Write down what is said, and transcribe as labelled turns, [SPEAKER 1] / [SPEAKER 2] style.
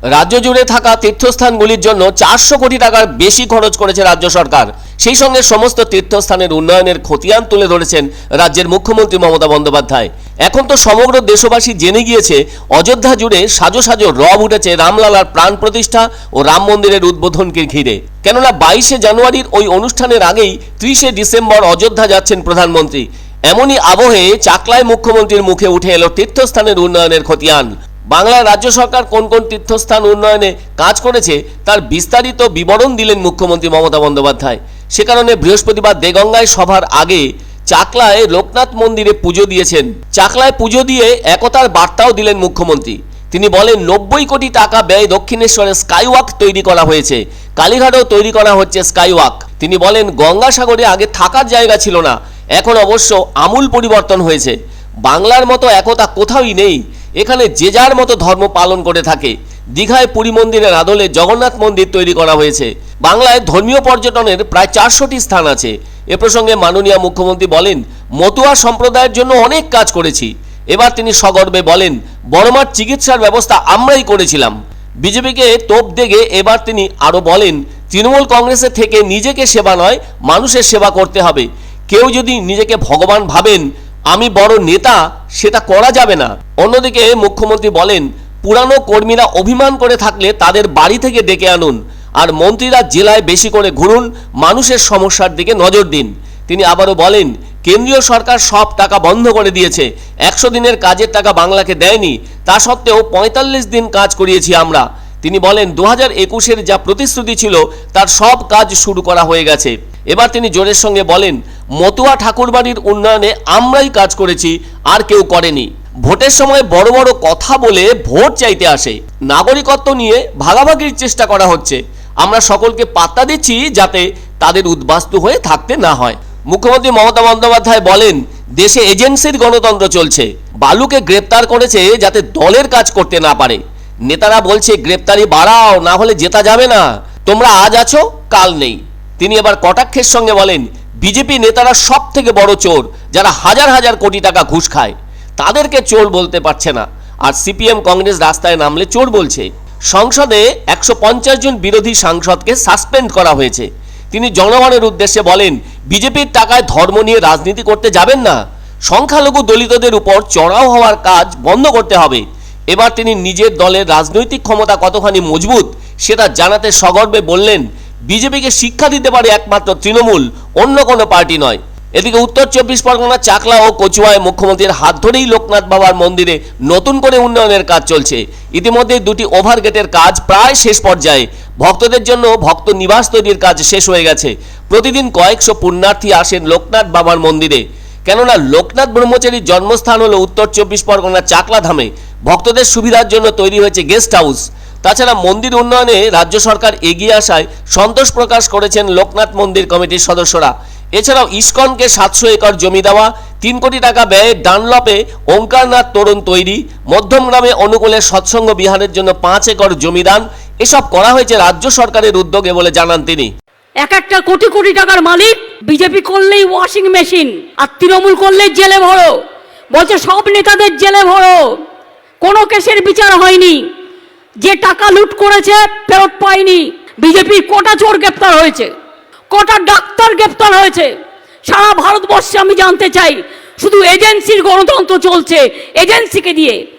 [SPEAKER 1] রাজ্য জুড়ে থাকা তীর্থস্থানগুলির জন্য 400 কোটি টাকার বেশি খরচ করেছে রাজ্য সরকার। সেই সঙ্গে সমস্ত তীর্থস্থানের উন্নয়নের খতিয়ান তুলে ধরেছেন রাজ্যের মুখ্যমন্ত্রী মমতা বন্দ্যোপাধ্যায়। এখন তো সমগ্র দেশবাসী জেনে গিয়েছে অযোধ্যা জুড়ে সাজো সাজো রব উঠেছে রামলালার প্রাণ প্রতিষ্ঠা ও রাম মন্দিরের উদ্বোধনকে ঘিরে। কেননা 22শে জানুয়ারির ওই অনুষ্ঠানের আগেই 30শে ডিসেম্বর অযোধ্যা যাচ্ছেন প্রধানমন্ত্রী। এমনই আবহে চাকলায় মুখ্যমন্ত্রীর মুখে উঠে এলো তীর্থস্থানের উন্নয়নের খতিয়ান। বাংলার রাজ্য সরকার কোন কোন তীর্থস্থান উন্নয়নে কাজ করেছে তার বিস্তারিত বিবরণ দিলেন মুখ্যমন্ত্রী মমতা বন্দ্যোপাধ্যায়। সে কারণে বৃহস্পতিবার দেগঙ্গায় সভার আগে চাকলায় লোকনাথ মন্দিরে পুজো দিয়েছেন। চাকলায় পুজো দিয়ে একতার বার্তাও দিলেন মুখ্যমন্ত্রী। তিনি বলেন 90 কোটি টাকা ব্যয় দক্ষিণেশ্বরে স্কাইওয়াক তৈরি করা হয়েছে, কালীঘাটেও তৈরি করা হচ্ছে স্কাইওয়াক। তিনি বলেন গঙ্গাসাগরে আগে থাকার জায়গা ছিল না, এখন অবশ্য আমূল পরিবর্তন হয়েছে। বাংলার মতো একতা কোথাওই নেই, এখানে যে যার মতো ধর্ম পালন করে থাকে। দীঘায় পুরী মন্দিরের আদলে জগন্নাথ মন্দির তৈরি করা হয়েছে। বাংলায় ধর্মীয় পর্যটনের প্রায় 400টি স্থান আছে। এ প্রসঙ্গে মাননীয় মুখ্যমন্ত্রী বলেন, মতুয়া সম্প্রদায়ের জন্য অনেক কাজ করেছি। এবার তিনি সগর্বে বলেন, বড়মার চিকিৎসার ব্যবস্থা আমরাই করেছিলাম। বিজেপিকে তোপ দেগে এবার তিনি আরও বলেন, তৃণমূল কংগ্রেসের থেকে নিজেকে সেবা নয় মানুষের সেবা করতে হবে। কেউ যদি নিজেকে ভগবান ভাবেন আমি বড় নেতা, সেটা করা যাবে না। অন্যদিকে মুখ্যমন্ত্রী বলেন, পুরানো কর্মীরা অভিমান করে থাকলে তাদের বাড়ি থেকে ডেকে আনুন, আর মন্ত্রীরা জেলায় বেশি করে ঘুরুন, মানুষের সমস্যার দিকে নজর দিন। তিনি আবারও বলেন, কেন্দ্রীয় সরকার সব টাকা বন্ধ করে দিয়েছে, 100 দিনের কাজের টাকা বাংলাকে দেয়নি, তা সত্ত্বেও 45 দিন কাজ করিয়েছি আমরা। তিনি বলেন 2021-এর যা প্রতিশ্রুতি ছিল তার সব কাজ শুরু করা হয়ে গেছে। এবার তিনি জোরের সঙ্গে বলেন, মতুয়া ঠাকুরবাড়ির উন্নয়নে আমরাই কাজ করেছি, আর কেউ করেনি। ভোটের সময় বড় বড় কথা বলে ভোট চাইতে আসে, নাগরিকত্ব নিয়ে ভাগাভাগির চেষ্টা করা হচ্ছে। আমরা সকলকে পাত্তা দিচ্ছি যাতে তাদের উদ্বাস্তু হয়ে থাকতে না হয়। মুখ্যমন্ত্রী মমতা বন্দ্যোপাধ্যায় বলেন, দেশে এজেন্সির গণতন্ত্র চলছে। বালুকে গ্রেপ্তার করেছে যাতে দলের কাজ করতে না পারে। নেতারা বলছে গ্রেপ্তারি বাড়াও, না হলে জেতা যাবে না। তোমরা আজ আছো, কাল নেই। তিনি এবার কটাক্ষের সঙ্গে বলেন, বিজেপি নেতারা সব থেকে বড় চোর, যারা হাজার হাজার কোটি টাকা ঘুষ খায়। তাদেরকে চোর বলতে পারছে না, আর সিপিএম কংগ্রেস রাস্তায় নামলে চোর বলছে। সংসদে 150 জন বিরোধী সাংসদকে সাসপেন্ড করা হয়েছে। তিনি জনগণের উদ্দেশ্যে বলেন, বিজেপির টাকায় ধর্ম নিয়ে রাজনীতি করতে যাবেন না। সংখ্যালঘু দলিতদের উপর চড়াও হওয়ার কাজ বন্ধ করতে হবে। এবার তিনি নিজের দলের রাজনৈতিক ক্ষমতা কতখানি মজবুত সেটা জানাতে সগর্বে বললেন, বিজেপিকে শিক্ষা দিতে পারে একমাত্র তৃণমূল, অন্য কোনো পার্টি নয়। এদিকে উত্তর 24 পরগনা চাকলা ও কচুয়ায় মুখ্যমন্ত্রীর হাত ধরেই লোকনাথ বাবার মন্দিরে নতুন করে উন্নয়নের কাজ চলছে। ইতিমধ্যে 2টি ওভারগেটের কাজ প্রায় শেষ পর্যায়ে। ভক্তদের জন্য ভক্ত নিবাস তৈরির কাজ শেষ হয়ে গেছে। প্রতিদিন কয়েকশো পুণ্যার্থী আসেন লোকনাথ বাবার মন্দিরে। কেননা লোকনাথ ব্রহ্মচারীর জন্মস্থান হলো উত্তর 24 পরগনা চাকলা ধামে। ভক্তদের সুবিধার জন্য তৈরি হয়েছে গেস্ট হাউস। তাছাড়া মন্দির উন্নয়নে রাজ্য সরকার এগিয়ে আসায় সন্তোষ প্রকাশ করেছেন লোকনাথ মন্দির কমিটির সদস্যরা। এছাড়াও ইস্কনকে 700 একর জমি দেওয়া, 3 কোটি টাকা ব্যয়ে ডানলপে ওঙ্কারনাথ তোরণ তৈরি, মধ্যমগ্রামে অনুকূলে সৎসঙ্গ বিহারের জন্য 5 একর জমি দান, এসব করা হয়েছে রাজ্য সরকারের উদ্যোগে বলে জানান তিনি।
[SPEAKER 2] এক একটা কোটি কোটি টাকার মালিক বিজেপি করলেই ওয়াশিং মেশিন, আর তৃণমূল করলেই জেলে ভরো। বলছে সব নেতাদের জেলে ভরো, কোনো কেসের বিচার হয়নি। যে টাকা লুট করেছে ফেরত পায়নি। বিজেপির কটা চোর গ্রেপ্তার হয়েছে, কটা ডাক্তার গ্রেপ্তার হয়েছে সারা ভারতবর্ষে আমি জানতে চাই। শুধু এজেন্সির গণতন্ত্র চলছে, এজেন্সিকে দিয়ে।